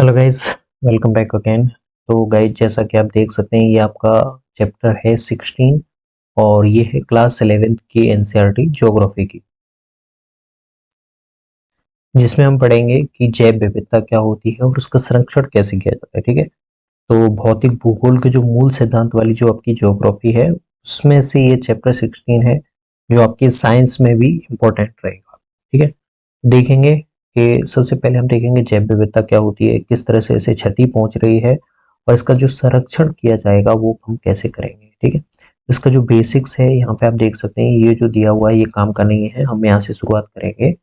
Hello guys, welcome back again. तो guys, जैसा कि आप देख सकते हैं, ये आपका चैप्टर है 16 और ये है क्लास 11th की एनसीईआरटी ज्योग्राफी की, जिसमें हम पढ़ेंगे कि जैव विविधता क्या होती है और उसका संरक्षण कैसे किया जाता है। ठीक है, तो भौतिक भूगोल के जो मूल सिद्धांत वाली जो आपकी ज्योग्राफी है, उसमें से ये चैप्टर 16 है, जो आपके साइंस में भी इम्पोर्टेंट रहेगा। ठीक है, देखेंगे कि सबसे पहले हम देखेंगे जैव विविधता क्या होती है, किस तरह से इसे क्षति पहुंच रही है और इसका जो संरक्षण किया जाएगा वो हम कैसे करेंगे। ठीक है, इसका जो बेसिक्स है यहाँ पे आप देख सकते हैं, ये जो दिया हुआ है ये काम का नहीं है, हम यहाँ से शुरुआत करेंगे।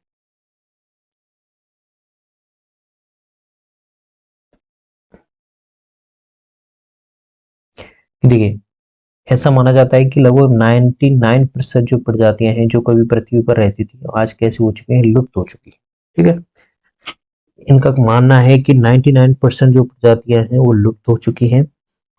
देखिए, ऐसा माना जाता है कि लगभग 99% जो प्रजातियां हैं जो कभी पृथ्वी पर रहती थी, आज कैसी हो चुकी हैं, लुप्त हो चुकी है। ठीक है, इनका मानना है कि 99% जो प्रजातियां हैं वो लुप्त हो चुकी हैं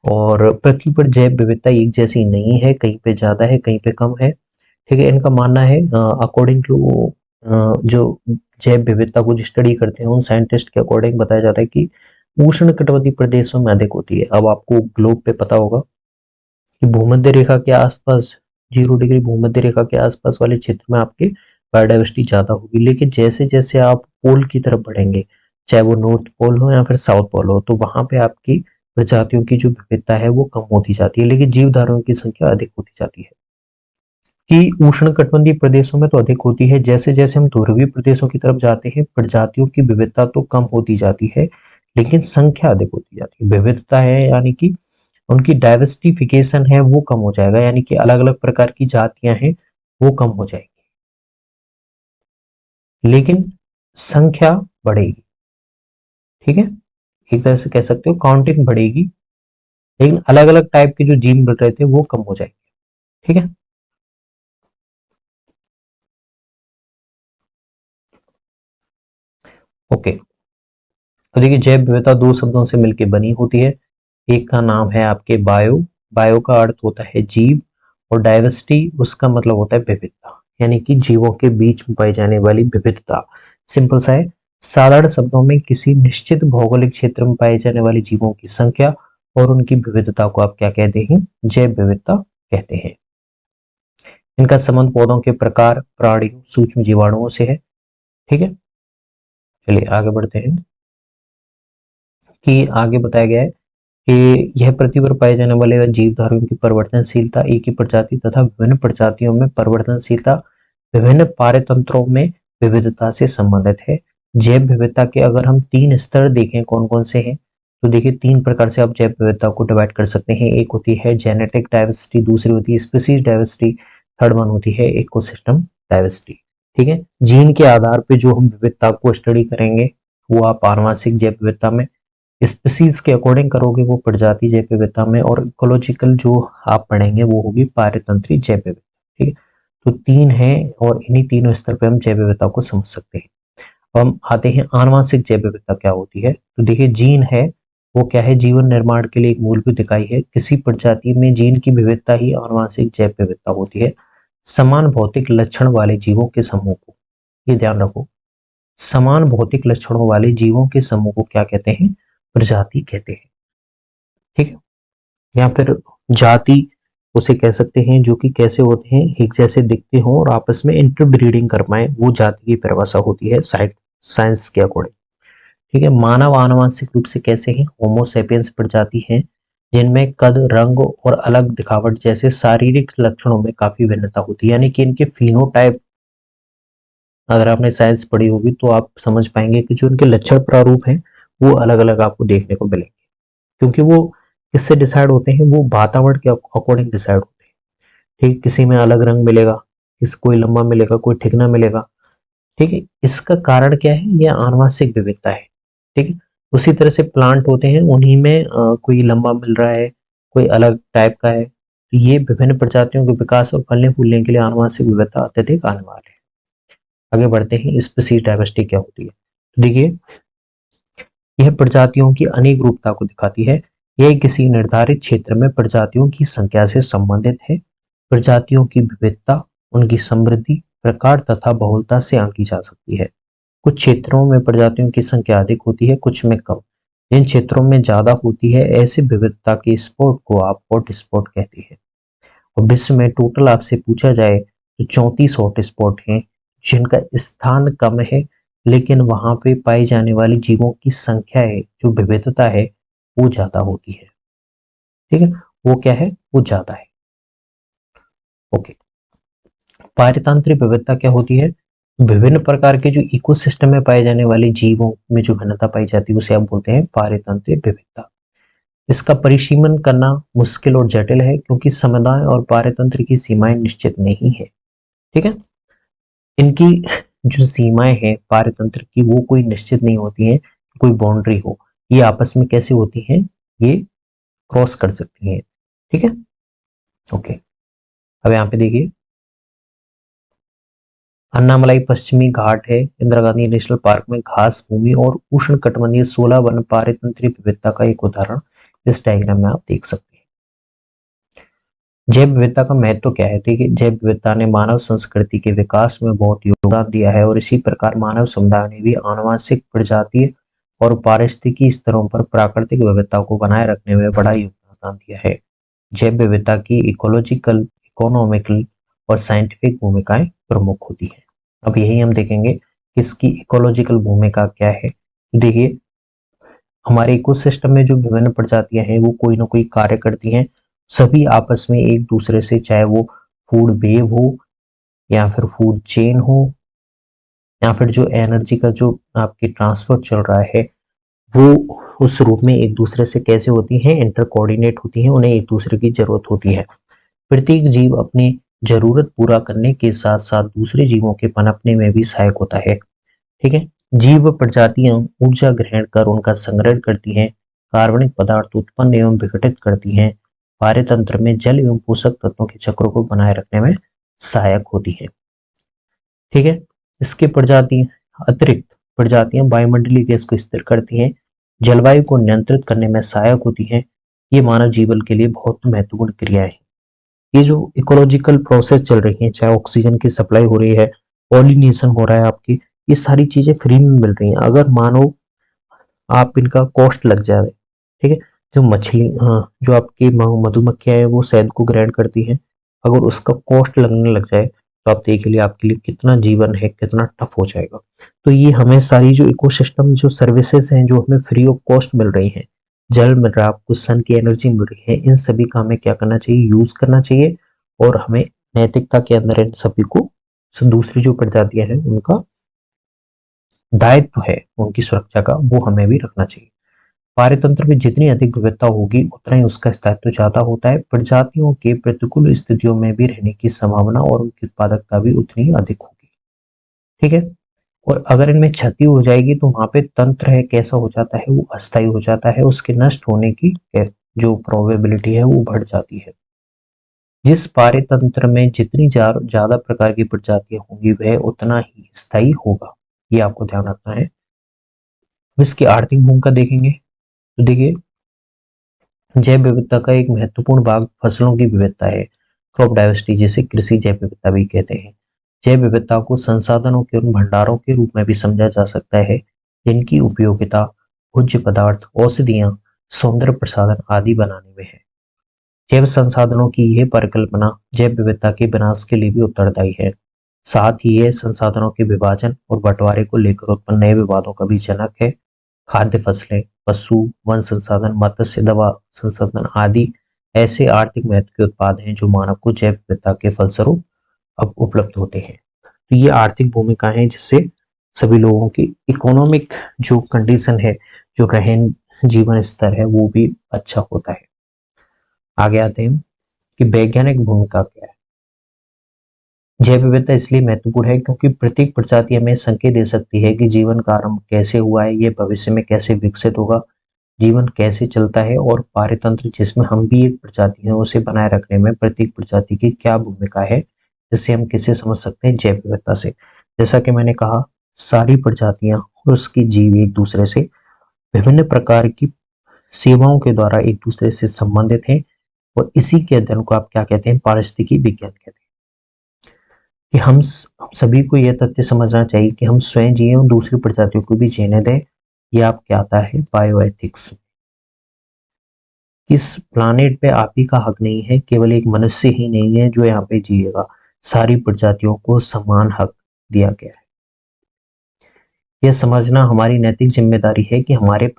और पृथ्वी पर जैव विविधता एक जैसी नहीं है, कहीं पे ज्यादा है, कहीं पे कम है। ठीक है, इनका मानना है, अकॉर्डिंग टू जो जैव विविधता को स्टडी करते हैं उन साइंटिस्ट के अकॉर्डिंग बताया जाता है कि उष्ण कटिबंधीय प्रदेशों में अधिक होती है। अब आपको ग्लोब पे पता होगा कि भूमध्य रेखा के आसपास, 0 डिग्री भूमध्य रेखा के आसपास वाले क्षेत्र में आपके बायोडाइवर्सिटी ज्यादा होगी, लेकिन जैसे जैसे आप पोल की तरफ बढ़ेंगे, चाहे वो नॉर्थ पोल हो या फिर साउथ पोल हो, तो वहां पे आपकी प्रजातियों की जो विविधता है वो कम होती जाती है, लेकिन जीवधाराओं की संख्या अधिक होती जाती है। कि उष्ण कटिबंधीय प्रदेशों में तो अधिक होती है, जैसे जैसे हम ध्रुवीय प्रदेशों की तरफ जाते हैं प्रजातियों की विविधता तो कम होती जाती है, लेकिन संख्या अधिक होती जाती है। विविधता है यानी कि उनकी डाइवर्सिफिकेशन है वो कम हो जाएगा, यानी कि अलग अलग प्रकार की जातियां हैं वो कम हो जाएगी, लेकिन संख्या बढ़ेगी। ठीक है, एक तरह से कह सकते हो काउंटिंग बढ़ेगी, लेकिन अलग अलग टाइप के जो जीव मिल रहे थे वो कम हो जाएंगे। ठीक है, ओके। तो देखिए, जैव विविधता दो शब्दों से मिलकर बनी होती है। एक का नाम है आपके बायो, बायो का अर्थ होता है जीव, और डाइवर्सिटी उसका मतलब होता है विविधता, यानी कि जीवों के बीच में पाई जाने वाली विविधता। सिंपल सा है, साधारण शब्दों में किसी निश्चित भौगोलिक क्षेत्र में पाए जाने वाले जीवों की संख्या और उनकी विविधता को आप क्या कहते हैं, जैव विविधता कहते हैं। इनका संबंध पौधों के प्रकार, प्राणियों, सूक्ष्म जीवाणुओं से है। ठीक है, चलिए आगे बढ़ते हैं। कि आगे बताया गया है कि यह पृथ्वी पर पाए जाने वाले जीवधारियों की परिवर्तनशीलता, एक ही प्रजाति तथा विभिन्न प्रजातियों में परिवर्तनशीलता विभिन्न पारतंत्रों में विविधता से संबंधित है। जैव विविधता के अगर हम 3 स्तर देखें कौन कौन से हैं, तो देखिए 3 प्रकार से आप जैव विविधता को डिवाइड कर सकते हैं। एक होती है जेनेटिक डाइवर्सिटी, दूसरी होती है स्पीसीज डाइवर्सिटी, थर्ड वन होती है इकोसिस्टम डाइवर्सिटी। ठीक है, जीन के आधार पे जो हम विविधता को स्टडी करेंगे वो आप आनुवंशिक जैव विविधता में, स्पीसीज के अकॉर्डिंग करोगे वो प्रजाति जैव विविधता में, और इकोलॉजिकल जो आप पढ़ेंगे वो होगी पारतंत्री जैव विविधता। ठीक है, तो 3 है और इन्हीं तीनों स्तर पे हम जैव विविधता को समझ सकते हैं। अब हम आते हैं आनुवंशिक जैव विविधता क्या होती है। तो देखिए, जीन है वो क्या है, जीवन निर्माण के लिए एक मूलभूत इकाई है। किसी प्रजाति में जीन की विविधता ही आनुवंशिक जैव विविधता होती है। समान भौतिक लक्षण वाले जीवों के समूह को, ये ध्यान रखो, समान भौतिक लक्षणों वाले जीवों के समूह को क्या कहते हैं, प्रजाति कहते हैं। ठीक है, या फिर जाति उसे कह सकते हैं, जो कि कैसे होते हैं, एक जैसे दिखते हों और आपस में इंटरब्रीडिंग कर पाए, वो जाति की परिभाषा होती है साइंस के अकॉर्डिंग। ठीक है, मानव आनुवंशिक रूप से कैसे हैं, होमोसेपियंस प्रजाति हैं जिनमें कद, रंग और अलग दिखावट जैसे शारीरिक लक्षणों में काफी भिन्नता होती है, यानी कि इनके फिनोटाइप, अगर आपने साइंस पढ़ी होगी तो आप समझ पाएंगे कि जो इनके लक्षण प्रारूप हैं वो अलग अलग आपको देखने को मिलेंगे, क्योंकि वो किससे डिसाइड होते हैं, वो वातावरण के अकॉर्डिंग डिसाइड होते हैं। ठीक, किसी में अलग रंग मिलेगा, किसी कोई लंबा मिलेगा, कोई ठिकना मिलेगा। ठीक है, इसका कारण क्या है, ये आनुवंशिक विविधता है। ठीक है, उसी तरह से प्लांट होते हैं, उन्हीं में कोई लंबा मिल रहा है, कोई अलग टाइप का है, तो ये विभिन्न प्रजातियों के विकास और फलने फूलने के लिए आनुवंशिक विविधता अत्यधिक अनिवार्य है। आगे बढ़ते हैं, स्पीसीज डाइवर्सिटी क्या होती है। तो देखिए, यह प्रजातियों की अनेक रूपता को दिखाती है। यह किसी निर्धारित क्षेत्र में प्रजातियों की संख्या से संबंधित है। प्रजातियों की विविधता उनकी समृद्धि, प्रकार तथा बहुलता से आंकी जा सकती है। कुछ क्षेत्रों में प्रजातियों की संख्या अधिक होती है, कुछ में कम। जिन क्षेत्रों में ज्यादा होती है ऐसे विविधता के स्पॉट को आप हॉट स्पॉट कहते हैं। और विश्व में टोटल आपसे पूछा जाए तो 34 हॉट स्पॉट हैं जिनका स्थान कम है, लेकिन वहां पे पाई जाने वाली जीवों की संख्या है, जो विविधता है, वो ज्यादा होती है। ठीक है, वो क्या है, वो ज्यादा है। ओके, पारितंत्रिक विविधता क्या होती है? विभिन्न प्रकार के जो इकोसिस्टम में पाए जाने वाले जीवों में जो भिन्नता पाई जाती है उसे आप बोलते हैं पारितंत्रिक विविधता। इसका परिसीमन करना मुश्किल और जटिल है क्योंकि समुदाय और पारितंत्र की सीमाएं निश्चित नहीं है। ठीक है, इनकी जो सीमाएं हैं पारितंत्र की वो कोई निश्चित नहीं होती हैं, कोई बाउंड्री हो। ये आपस में कैसे होती हैं, ये क्रॉस कर सकती हैं। ठीक है, ओके। अब यहाँ पे देखिए, अन्नामलाई पश्चिमी घाट है, इंदिरा गांधी नेशनल पार्क में घास भूमि और उष्ण कटिबंधीय 16 वन पारितंत्रिक विविधता का एक उदाहरण इस डायग्राम में आप देख सकते हैं। जैव विविधता का महत्व क्या है? देखिए, जैव विविधता ने मानव संस्कृति के विकास में बहुत योगदान दिया है और इसी प्रकार मानव समुदाय ने भी आनुवंशिक, प्रजातीय और पारिस्थितिकी स्तरों पर प्राकृतिक विविधता को बनाए रखने में बड़ा योगदान दिया है। जैव विविधता की इकोलॉजिकल, इकोनॉमिकल और साइंटिफिक भूमिकाएं प्रमुख होती हैं। अब यही हम देखेंगे कि इसकी इकोलॉजिकल भूमिका क्या है। देखिए, हमारे इकोसिस्टम में जो विभिन्न प्रजातियां हैं वो कोई ना कोई कार्य करती हैं, सभी आपस में एक दूसरे से, चाहे वो फूड वेव हो या फिर फूड चेन हो या फिर जो एनर्जी का जो आपके ट्रांसफर चल रहा है, वो उस रूप में एक दूसरे से कैसे होती हैं, इंटर कोऑर्डिनेट होती हैं, उन्हें एक दूसरे की जरूरत होती है। प्रत्येक जीव अपनी जरूरत पूरा करने के साथ साथ दूसरे जीवों के पनपने में भी सहायक होता है। ठीक है, जीव प्रजातियां ऊर्जा ग्रहण कर उनका संग्रहण करती हैं, कार्बनिक पदार्थ उत्पन्न एवं विघटित करती हैं, पारितंत्र में जल एवं पोषक तत्वों के चक्रों को बनाए रखने में सहायक होती हैं। ठीक है, इसके प्रजाति अतिरिक्त प्रजातियां वायुमंडलीय गैस को स्थिर करती हैं, जलवायु को नियंत्रित करने में सहायक होती हैं। ये मानव जीवन के लिए बहुत महत्वपूर्ण क्रियाएं हैं। ये जो इकोलॉजिकल प्रोसेस चल रही है, चाहे ऑक्सीजन की सप्लाई हो रही है, पॉलिनेशन हो रहा है आपकी, ये सारी चीजें फ्री में मिल रही हैं। अगर मानो आप इनका कॉस्ट लग जाए, ठीक है, जो मछली, हाँ, जो आपकी मधुमक्खियां हैं वो शहद को ग्रहण करती हैं, अगर उसका कॉस्ट लगने लग जाए तो आप देख लिए आपके लिए कितना जीवन है, कितना टफ हो जाएगा। तो ये हमें सारी जो इकोसिस्टम जो सर्विसेज हैं जो हमें फ्री ऑफ कॉस्ट मिल रही हैं, जल मिल रहा है आपको, सन की एनर्जी मिल रही है, इन सभी का हमें क्या करना चाहिए, यूज करना चाहिए। और हमें नैतिकता के अंदर इन सभी को, दूसरी जो प्रजातियां हैं उनका दायित्व है, उनकी सुरक्षा का, वो हमें भी रखना चाहिए। पारितंत्र में जितनी अधिक विविधता होगी उतना ही उसका स्थायित्व ज्यादा होता है। प्रजातियों के प्रतिकूल स्थितियों में भी रहने की संभावना और उनकी उत्पादकता भी उतनी ही अधिक होगी। ठीक है, और अगर इनमें क्षति हो जाएगी तो वहां पे तंत्र है कैसा हो जाता है, वो अस्थायी हो जाता है, उसके नष्ट होने की जो प्रोबेबिलिटी है वो बढ़ जाती है। जिस पारितंत्र में जितनी ज्यादा प्रकार की प्रजातियां होंगी वह उतना ही स्थायी होगा, ये आपको ध्यान रखना है। इसकी आर्थिक भूमिका देखेंगे तो देखिए, जैव विविधता का एक महत्वपूर्ण भाग फसलों की विविधता है, क्रॉप डाइवर्सिटी, जिसे कृषि जैव विविधता भी कहते हैं। जैव विविधता को संसाधनों के उन भंडारों के रूप में भी समझा जा सकता है जिनकी उपयोगिता भोज्य पदार्थ, औषधियां, सौंदर्य प्रसाधन आदि बनाने में है। जैव संसाधनों की यह परिकल्पना जैव विविधता के विनाश के लिए भी उत्तरदायी है। साथ ही यह संसाधनों के विभाजन और बंटवारे को लेकर उत्पन्न नए विवादों का भी जनक है। खाद्य फसलें, पशु, वन संसाधन, मत्स्य, दवा संसाधन आदि ऐसे आर्थिक महत्व के उत्पाद हैं जो मानव को जैव विविधता के फलस्वरूप अब उपलब्ध होते हैं। तो ये आर्थिक भूमिका है जिससे सभी लोगों की इकोनॉमिक जो कंडीशन है, जो रहन जीवन स्तर है, वो भी अच्छा होता है। आगे आते हैं कि वैज्ञानिक भूमिका क्या है। जैव विविधता इसलिए महत्वपूर्ण है क्योंकि प्रत्येक प्रजाति हमें संकेत दे सकती है कि जीवन का आरंभ कैसे हुआ है, ये भविष्य में कैसे विकसित होगा, जीवन कैसे चलता है, और पारितंत्र जिसमें हम भी एक प्रजाति है उसे बनाए रखने में प्रत्येक प्रजाति की क्या भूमिका है, जिससे हम किसे समझ सकते हैं, जैव विविधता से। जैसा कि मैंने कहा, सारी प्रजातियां और उसकी जीव एक दूसरे से विभिन्न प्रकार की सेवाओं के द्वारा एक दूसरे से संबंधित हैं, और इसी के अध्ययन को आप क्या कहते हैं, पारिस्थितिकी विज्ञान कहते हैं। कि हम सभी को यह तथ्य समझना चाहिए कि हम स्वयं जिए और दूसरी प्रजातियों को भी जीने दें, ये आपके आता है बायोएथिक्स। इस प्लानेट पे आप ही का हक नहीं है, केवल एक मनुष्य ही नहीं है जो यहाँ पे जिएगा, सारी प्रजातियों को समान हक दिया गया है। यह समझना हमारी नैतिक जिम्मेदारी है कि हमारे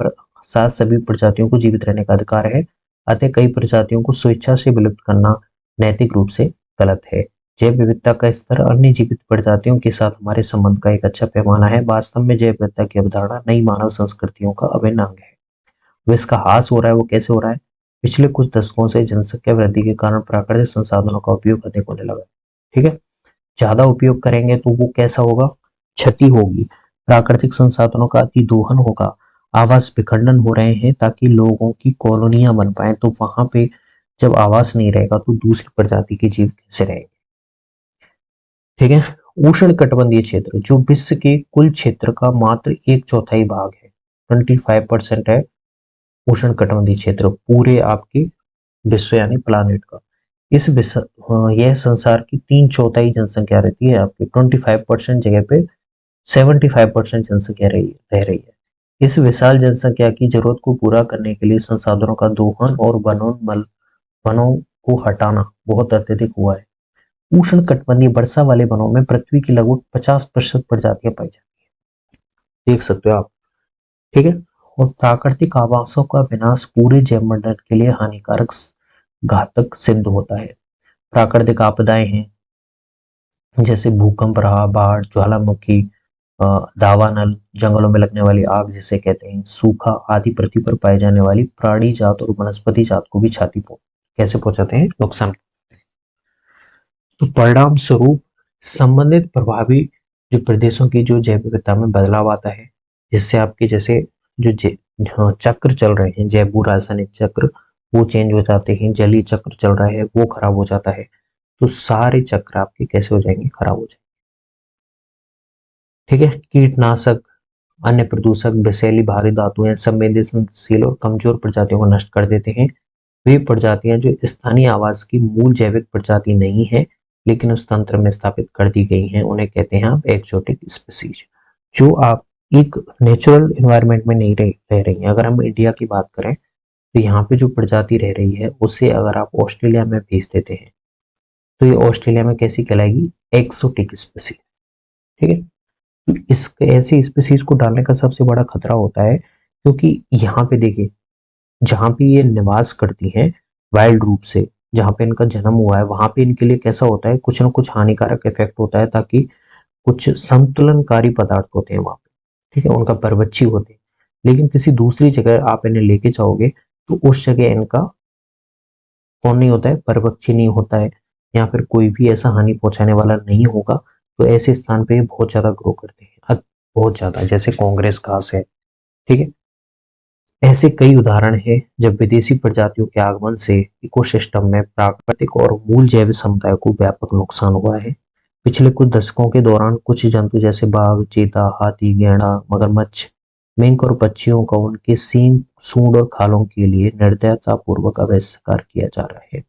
साथ सभी प्रजातियों को जीवित रहने का अधिकार है, अतः कई प्रजातियों को स्वेच्छा से विलुप्त करना नैतिक रूप से गलत है। जैव विविधता का स्तर अन्य जीवित प्रजातियों के साथ हमारे संबंध का एक अच्छा पैमाना है। वास्तव में जैव विविधता की अवधारणा नई मानव संस्कृतियों का अभिन्न अंग है। वो इसका ह्रास हो रहा है, वो कैसे हो रहा है? पिछले कुछ दशकों से जनसंख्या वृद्धि के कारण प्राकृतिक संसाधनों का उपयोग अधिक होने लगा है। ठीक है, ज्यादा उपयोग करेंगे तो वो कैसा होगा? क्षति होगी, प्राकृतिक संसाधनों का अति दोहन होगा, आवास विखंडन हो रहे हैं ताकि लोगों की कॉलोनियां बन पाए। तो वहां पे जब आवास नहीं रहेगा तो दूसरी प्रजाति के जीव कैसे रहेंगे? ठीक है, उष्ण कटिबंधीय क्षेत्र जो विश्व के कुल क्षेत्र का मात्र 1/4 भाग है, 25% है उष्ण कटिबंधीय क्षेत्र पूरे आपके विश्व यानी प्लानेट का। इस यह संसार की 3/4 जनसंख्या रहती है आपकी, 25% जगह पे 75% जनसंख्या रह रही है। इस विशाल जनसंख्या की जरूरत को पूरा करने के लिए संसाधनों का दोहन और वनों को हटाना बहुत अत्यधिक हुआ है। उष्ण कटिबंधीय वर्षा वाले वनों में पृथ्वी की लगभग 50% प्रजातियां पाई जाती है, देख सकते हो आप। ठीक है, और प्राकृतिक आवासों का विनाश पूरे जैवमंडल के लिए हानिकारक घातक सिद्ध होता है। प्राकृतिक आपदाएं हैं जैसे भूकंप रहा, बाढ़, ज्वालामुखी, दावानल, जंगलों में लगने वाली आग जिसे कहते हैं, सूखा आदि पृथ्वी पर पाए जाने वाली प्राणी जात और वनस्पति जात को भी कैसे पहुंचाते हैं? नुकसान। तो परिणाम स्वरूप संबंधित प्रभावी जो प्रदेशों की जो जैव विविधता में बदलाव आता है, जिससे आपके जैसे जो चक्र चल रहे हैं, जैव भू रासायनिक चक्र वो चेंज हो जाते हैं, जलीय चक्र चल रहा है वो खराब हो जाता है। तो सारे चक्र आपके कैसे हो जाएंगे? खराब हो जाएंगे। ठीक है, कीटनाशक, अन्य प्रदूषक, विषैली भारी धातुएं संवेदनशील और कमजोर प्रजातियों को नष्ट कर देते हैं। वे प्रजातियां जो स्थानीय आवास की मूल जैविक प्रजाति नहीं है लेकिन उस तंत्र में स्थापित कर दी गई हैं, उन्हें कहते हैं आप एक्सोटिक स्पीसीज, जो आप एक नेचुरल एनवायरनमेंट में नहीं रह रही हैं। अगर हम इंडिया की बात करें तो यहाँ पे जो प्रजाति रह रही है उसे अगर आप ऑस्ट्रेलिया में भेज देते हैं तो ये ऑस्ट्रेलिया में कैसी कहलाएगी? Exotic species. ठीक है, इस ऐसी स्पीसीज को डालने का सबसे बड़ा खतरा होता है क्योंकि यहाँ पे देखिए जहां पे ये निवास करती हैं वाइल्ड रूप से, जहां पे इनका जन्म हुआ है वहां पे इनके लिए कैसा होता है? कुछ ना कुछ हानिकारक इफेक्ट होता है, ताकि कुछ संतुलनकारी पदार्थ होते हैं वहां पे। ठीक है, उनका परवच्छी होते हैं। लेकिन किसी दूसरी जगह आप इन्हें लेके जाओगे तो उस जगह इनका कौन नहीं होता है? परवच्छी नहीं होता है, या फिर कोई भी ऐसा हानि पहुंचाने वाला नहीं होगा। तो ऐसे स्थान पे बहुत ज्यादा ग्रो करते हैं, बहुत ज्यादा, जैसे कांग्रेस घास है। ठीक है, ऐसे कई उदाहरण हैं जब विदेशी प्रजातियों के आगमन से इकोसिस्टम में प्राकृतिक और मूल जैव समुदाय को व्यापक नुकसान हुआ है। पिछले कुछ दशकों के दौरान कुछ जंतु जैसे बाघ, चीता, हाथी, गैंडा, मगरमच्छ, मिंक और पक्षियों का उनके सींग, सूंड और खालों के लिए निर्दयतापूर्वक अवैध शिकार किया जा रहा है।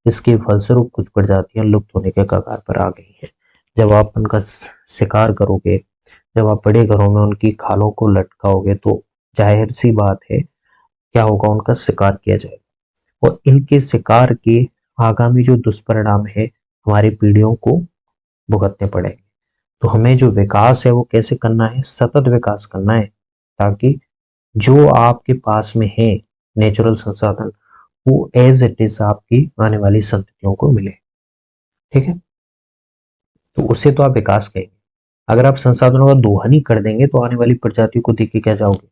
इसके फलस्वरूप कुछ प्रजातियां लुप्त होने के कगार पर आ गई हैं। जब आप उनका शिकार करोगे, जब आप बड़े घरों में उनकी खालों को लटकाओगे तो जाहिर सी बात है क्या होगा? उनका शिकार किया जाएगा और इनके शिकार के आगामी जो दुष्परिणाम है हमारी पीढ़ियों को भुगतने पड़ेंगे। तो हमें जो विकास है वो कैसे करना है? सतत विकास करना है, ताकि जो आपके पास में है नेचुरल संसाधन वो एज इट इज आपकी आने वाली संततियों को मिले। ठीक है, तो उससे तो आप विकास कहेंगे। अगर आप संसाधनों का दोहन ही कर देंगे तो आने वाली प्रजातियों को देख के क्या जाओगे?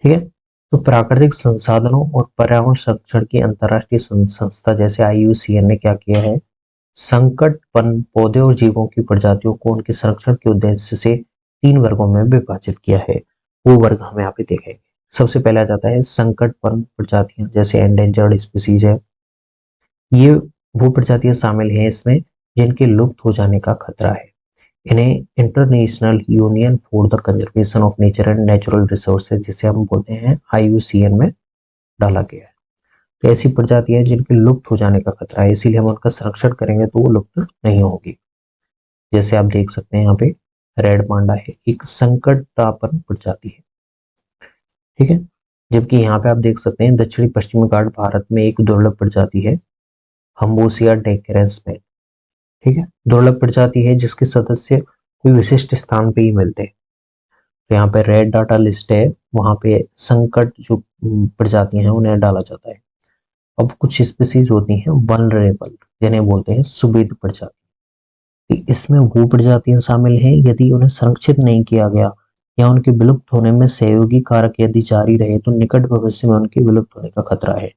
ठीक है, तो प्राकृतिक संसाधनों और पर्यावरण संरक्षण की अंतर्राष्ट्रीय संस्था जैसे IUCN ने क्या किया है? संकट वन पौधे और जीवों की प्रजातियों को उनके संरक्षण के उद्देश्य से 3 वर्गों में विभाजित किया है। वो वर्ग हम यहाँ पे देखेंगे। सबसे पहले आ जाता है संकट वन प्रजातियां, जैसे एंडेंजर्ड स्पीसीज है। ये वो प्रजातियां शामिल हैं इसमें जिनके लुप्त हो जाने का खतरा है। इन्हें international union for the conservation of nature and natural resources, जिसे हम बोलते हैं IUCN में डाला गया है। तो ऐसी प्रजातियां जिनके लुप्त हो जाने का खतरा है, इसीलिए हम उनका संरक्षण करेंगे तो वो लुप्त नहीं होगी। जैसे आप देख सकते हैं यहाँ पे रेड पांडा है, एक संकटापन्न प्रजाति है। ठीक है, जबकि यहाँ पे आप देख सकते हैं दक्षिणी पश्चिमी घाट भारत में एक दुर्लभ प्रजाति है, हम्बोसिया डेकेरेंस में। ठीक है, दुर्लभ प्रजाति है जिसके सदस्य कोई विशिष्ट स्थान पे ही मिलते हैं। तो यहाँ पे रेड डाटा लिस्ट है, वहां पे संकट जो प्रजातियां हैं उन्हें डाला जाता है। अब कुछ स्पीसीज होती हैं वल्नरेबल, जिन्हें बोलते हैं सुबेद प्रजाति। इसमें वो प्रजातियां शामिल हैं यदि उन्हें संरक्षित नहीं किया गया या उनके विलुप्त होने में सहयोगी कारक यदि जारी रहे तो निकट भविष्य में उनके विलुप्त होने का खतरा है।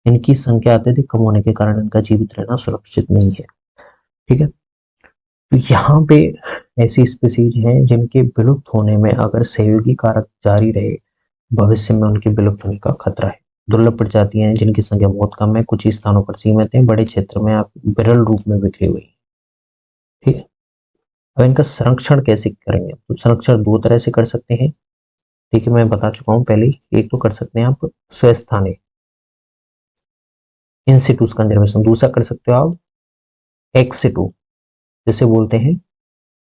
इनकी संख्या अत्यधिक कम होने के कारण इनका जीवित रहना सुरक्षित नहीं है। ठीक है, तो यहाँ पे ऐसी स्पीसीज हैं जिनके विलुप्त होने में अगर सहयोगी कारक जारी रहे, भविष्य में उनके विलुप्त होने का खतरा है। दुर्लभ प्रजातियां हैं जिनकी संख्या बहुत कम है, कुछ ही स्थानों पर सीमित है, बड़े क्षेत्र में आप विरल रूप में बिखरी हुई है। ठीक है, अब इनका संरक्षण कैसे करेंगे? तो संरक्षण दो तरह से कर सकते हैं। ठीक है, मैं बता चुका हूं पहले, एक तो कर सकते हैं आप स्वस्थानीय इन सिटू कंजर्वेशन, दूसरा कर सकते हो आप एक्स सिटू, जिसे बोलते हैं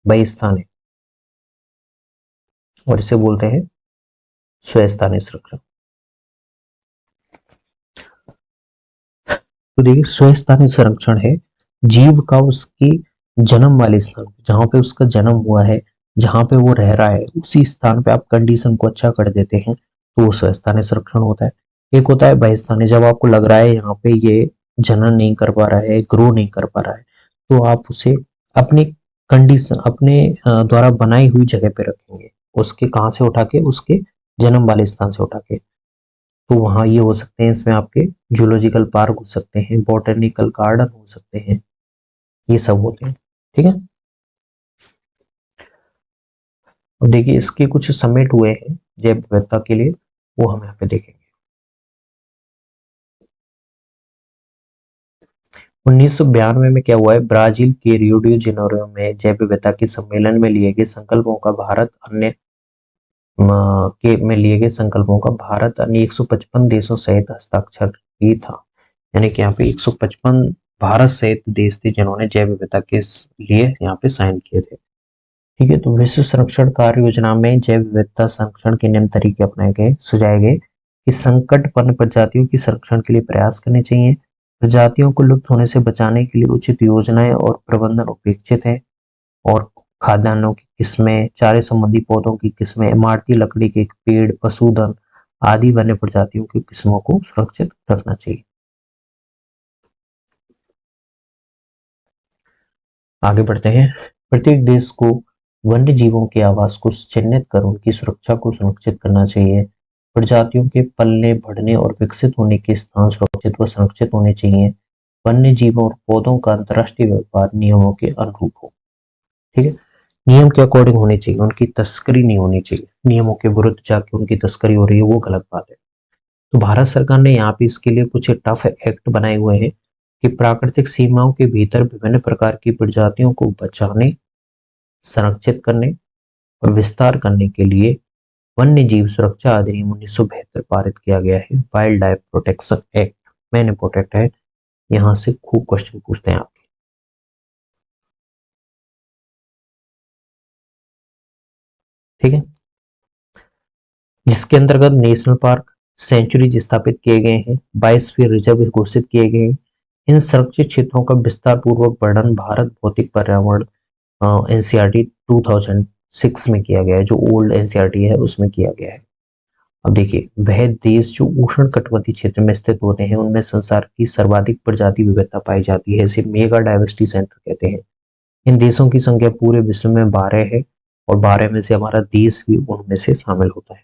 बहिस्थानीय, और इसे बोलते हैं स्वस्थानीय संरक्षण। तो देखिए, स्वस्थानीय संरक्षण है जीव का उसकी जन्म वाले स्थान, जहां पे उसका जन्म हुआ है, जहां पे वो रह रहा है, उसी स्थान पे आप कंडीशन को अच्छा कर देते हैं, तो वो स्वस्थानीय संरक्षण होता है। एक होता है बहिस्थानीय, जब आपको लग रहा है यहाँ पे ये जनन नहीं कर पा रहा है, ग्रो नहीं कर पा रहा है, तो आप उसे अपनी कंडीशन, अपने द्वारा बनाई हुई जगह पे रखेंगे। उसके कहाँ से उठा के? उसके जन्म वाले स्थान से उठा के। तो वहाँ ये हो सकते हैं, इसमें आपके जूलॉजिकल पार्क हो सकते हैं, बॉटनिकल गार्डन हो सकते हैं, ये सब होते हैं। ठीक है, अब देखिए इसके कुछ समिट हुए हैं जैव विविधता के लिए, वो हम यहाँ पे देखेंगे। 1992 में क्या हुआ है, ब्राजील के रियो डी जेनेरो में जैव विविधता के सम्मेलन में लिए गए संकल्पों का भारत अन्य लिए गए संकल्पों का भारत अन्य 155 देशों सहित हस्ताक्षर ही था। यानी कि यहाँ पे 155 भारत सहित देश थे जिन्होंने जैव विविधता के लिए यहाँ पे साइन किए थे। ठीक है, तो विश्व संरक्षण कार्य योजना में जैव विविधता संरक्षण के निम्न तरीके अपनाए गए, सुझाए गए कि संकटपन्न प्रजातियों की संरक्षण के लिए प्रयास करने चाहिए, प्रजातियों को लुप्त होने से बचाने के लिए उचित योजनाएं और प्रबंधन अपेक्षित है, और खाद्यान्नों की किस्में, चारे संबंधी पौधों की किस्में, इमारती लकड़ी के पेड़, पशुधन आदि वन्य प्रजातियों की किस्मों को सुरक्षित रखना चाहिए। आगे बढ़ते हैं। प्रत्येक देश को वन्य जीवों के आवास को चिन्हित कर उनकी सुरक्षा को सुनिश्चित करना चाहिए। प्रजातियों के पलने, बढ़ने और विकसित होने के स्थान सुरक्षित व संरक्षित होने चाहिए। वन्य जीवों और पौधों का अंतर्राष्ट्रीय व्यापार नियमों के अनुरूप हो। ठीक है, नियम के अकॉर्डिंग होनी चाहिए, उनकी तस्करी नहीं होनी चाहिए। नियमों के विरुद्ध जाके उनकी तस्करी हो रही है, वो गलत बात है। तो भारत सरकार ने यहाँ पे इसके लिए कुछ टफ एक्ट बनाए हुए हैं कि प्राकृतिक सीमाओं के भीतर विभिन्न प्रकार की प्रजातियों को बचाने, संरक्षित करने और विस्तार करने के लिए वन्य जीव सुरक्षा अधिनियम 1972 पारित किया गया है, वाइल्ड लाइफ प्रोटेक्शन एक्ट। मैंने इंपोर्टेंट है, यहाँ से खूब क्वेश्चन पूछते हैं आपके। ठीक है, जिसके अंतर्गत नेशनल पार्क, सेंचुरीज स्थापित किए गए हैं, बायोस्फीयर रिजर्व घोषित किए गए हैं। इन संरक्षित क्षेत्रों का विस्तार पूर्वक वर्णन भारत भौतिक पर्यावरण एनसीईआरटी 2006 में किया गया है, जो ओल्ड एनसीईआरटी है उसमें किया गया है। अब देखिए, वह देश जो उष्ण कटिबंधीय क्षेत्र में स्थित होते हैं उनमें संसार की सर्वाधिक प्रजाति विविधता पाई जाती है, इसे मेगा डायवर्सिटी सेंटर कहते हैं। इन देशों की संख्या पूरे विश्व में 12 है, और 12 में से हमारा देश भी उनमें से शामिल होता है।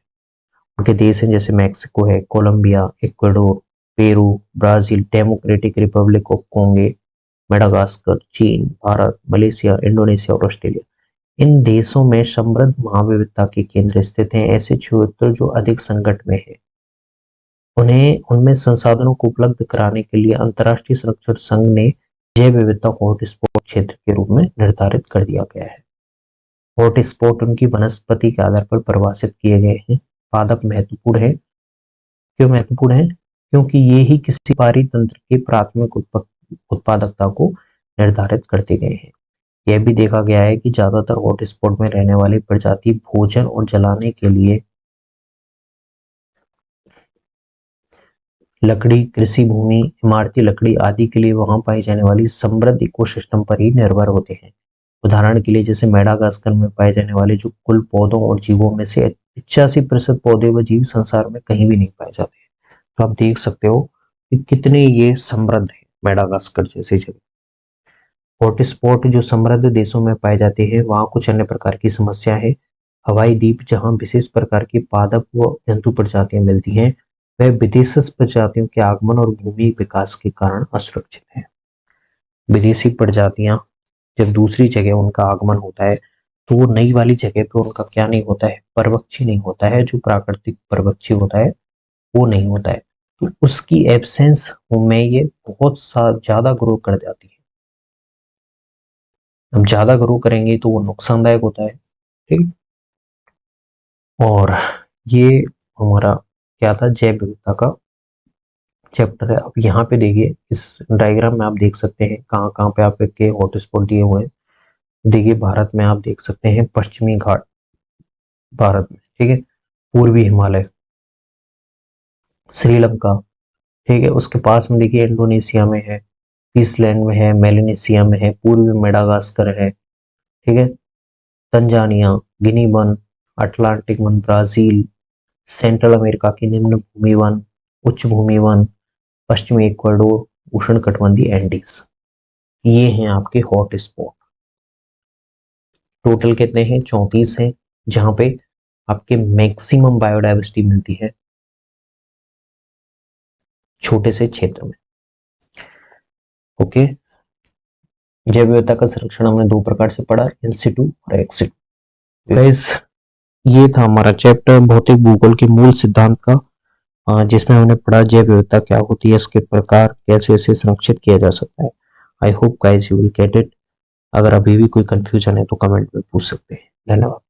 उनके देश हैं जैसे मैक्सिको है, Colombia, Ecuador, Peru, Brazil, Democratic Republic of Congo, Madagascar, चीन, भारत, मलेशिया, इंडोनेशिया और ऑस्ट्रेलिया। इन देशों में समृद्ध महाविविधता के केंद्र स्थित हैं। ऐसे क्षेत्र जो अधिक संकट में है, उन्हें उनमें संसाधनों को उपलब्ध कराने के लिए अंतर्राष्ट्रीय संरक्षण संघ ने जैव विविधता को हॉटस्पॉट क्षेत्र के रूप में निर्धारित कर दिया गया है। हॉटस्पॉट उनकी वनस्पति के आधार पर परिभाषित किए गए हैं। पादप महत्वपूर्ण है, क्यों महत्वपूर्ण है? क्योंकि ये ही किसी पारी तंत्र के प्राथमिक उत्पादकता को निर्धारित करते गए हैं। यह भी देखा गया है कि ज्यादातर हॉटस्पॉट में रहने वाली प्रजाति भोजन और जलाने के लिए लकड़ी, कृषि भूमि, इमारती लकड़ी आदि के लिए वहां पाई जाने वाली समृद्ध इकोसिस्टम पर ही निर्भर होते हैं। उदाहरण के लिए जैसे मेडागास्कर में पाए जाने वाले जो कुल पौधों और जीवों में से 85% पौधे व जीव संसार में कहीं भी नहीं पाए जाते। तो आप देख सकते हो कि कितने ये समृद्ध है मेडागास्कर जैसी जगह। हॉटस्पॉट जो समृद्ध देशों में पाए जाते हैं वहां कुछ अन्य प्रकार की समस्या है। हवाई द्वीप जहां विशेष प्रकार की पादप व जंतु प्रजातियां मिलती हैं वह विदेशी प्रजातियों के आगमन और भूमि विकास के कारण असुरक्षित है। विदेशी प्रजातियां जब दूसरी जगह उनका आगमन होता है तो वो नई वाली जगह पे उनका क्या नहीं होता है, परवक्षी नहीं होता है। जो प्राकृतिक परवक्षी होता है वो नहीं होता है, तो उसकी एब्सेंस में ये बहुत सा ज्यादा ग्रो कर जाती है। अब ज्यादा ग्रो करेंगे तो वो नुकसानदायक होता है, ठीक। और ये हमारा क्या था, जैव विविधता का चैप्टर है। अब यहाँ पे देखिए इस डायग्राम में आप देख सकते हैं कहाँ कहाँ पे आपके हॉटस्पॉट दिए हुए हैं। देखिए भारत में आप देख सकते हैं पश्चिमी घाट भारत में, ठीक है, पूर्वी हिमालय, श्रीलंका, ठीक है, उसके पास में देखिए इंडोनेशिया में है, पीसलैंड में है, मेलेनेशिया में है, पूर्वी मेडागास्कर है, ठीक है, तंजानिया, गिनी वन, अटलांटिक वन, ब्राजील, सेंट्रल अमेरिका की निम्न भूमि वन, उच्च भूमि वन, पश्चिमी इक्वाडोर, उष्णकटिबंधीय एंडीज, ये हैं आपके हॉट स्पॉट। टोटल कितने हैं, 34 हैं, जहां पे आपके मैक्सिमम बायोडाइवर्सिटी मिलती है छोटे से क्षेत्र में। ओके, जैव विविधता का संरक्षण हमने दो प्रकार से पढ़ा, इन सिटू और एक्स सिटू। गाइस, ये था हमारा चैप्टर भौतिक भूगोल के मूल सिद्धांत का, जिसमें हमने पढ़ा जैव विविधता क्या होती है, इसके प्रकार, कैसे इसे संरक्षित किया जा सकता है। I hope guys you will get it. अगर अभी भी कोई कंफ्यूजन है तो कमेंट में पूछ सकते हैं। धन्यवाद।